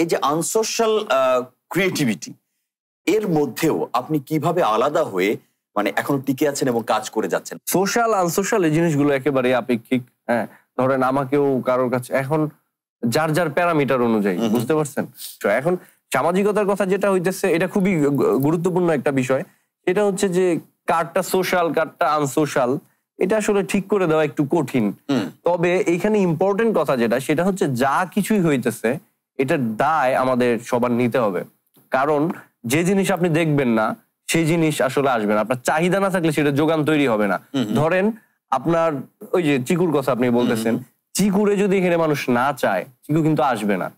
এই যে unsocial creativity, এর মধ্যেও আপনি কিভাবে আলাদা হয়ে মানে এখনো টিকে আছেন এবং কাজ করে যাচ্ছেন? সোশ্যাল আনসোশ্যাল এই জিনিসগুলো একেবারে আপেক্ষিক। হ্যাঁ, ধরেন আমাকেও কারোর কাছে এখন যার যার প্যারামিটার অনুযায়ী, বুঝতে পারছেন? তো এখন সামাজিকতার কথা যেটা হইতেছে, এটা খুবই গুরুত্বপূর্ণ একটা বিষয়। সেটা হচ্ছে যে কারটা সোশ্যাল, কারটা আনসোশ্যাল, এটা আসলে ঠিক করে দেওয়া একটু কঠিন। তবে এইখানে ইম্পর্টেন্ট কথা যেটা, সেটা হচ্ছে যা কিছুই হইতেছে এটার দায় আমাদের সবার নিতে হবে। কারণ যে জিনিস আপনি দেখবেন না সেই জিনিস আসলে আসবে না। আপনার চাহিদা না থাকলে সেটা যোগান তৈরি হবে না। ধরেন আপনার ওই যে চিকুর কথা আপনি বলতেছেন, চিকুরে যদি এখানে মানুষ না চায়, চিকু কিন্তু আসবে না।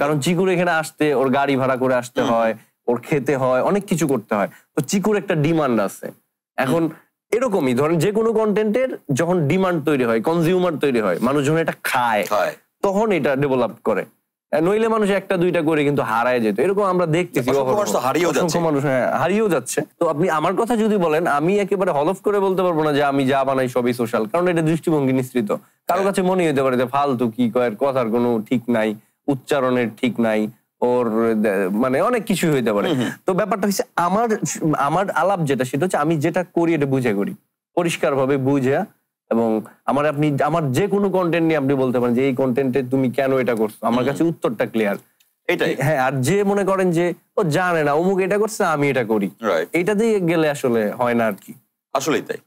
কারণ চিকুর এখানে আসতে ওর গাড়ি ভাড়া করে আসতে হয়, ওর খেতে হয়, অনেক কিছু করতে হয়। তো চিকুর একটা ডিমান্ড আছে। এখন এরকমই ধরেন যে কোনো কন্টেন্টের যখন ডিমান্ড তৈরি হয়, কনজিউমার তৈরি হয়, মানুষ যখন এটা খায়, তখন এটা ডেভেলপ করে। নইলে মানুষ একটা দুইটা করে কিন্তু হারায় যেত। এরকম আমরা দেখতেছি, মানুষ হারিয়েও যাচ্ছে। তো আপনি আমার কথা যদি বলেন, আমি একেবারে হলফ করে বলতে পারবো না যে আমি যা বানাই সবই সোশ্যাল, কারণ এটা দৃষ্টিভঙ্গি নিঃসৃত। কারো কাছে মনে হতে পারে যে ফালতু কি কয়, কথার কোনো ঠিক নাই, উচ্চারণের ঠিক নাই, ওর মানে অনেক কিছু হইতে পারে। তো ব্যাপারটা হচ্ছে আমার আলাপ যেটা, সেটা হচ্ছে আমি যেটা করি এটা বুঝে করি, পরিষ্কার ভাবে বুঝে। এবং আমার যে কোনো কন্টেন্ট নিয়ে আপনি বলতে পারেন যে এই কন্টেন্টে তুমি কেন এটা করছো, আমার কাছে উত্তরটা ক্লিয়ার। এটাই। হ্যাঁ, আর যে মনে করেন যে ও জানে না অমুক এটা করছে আমি এটা করি, এটা দিয়ে গেলে আসলে হয় না আর কি। আসলেই তাই।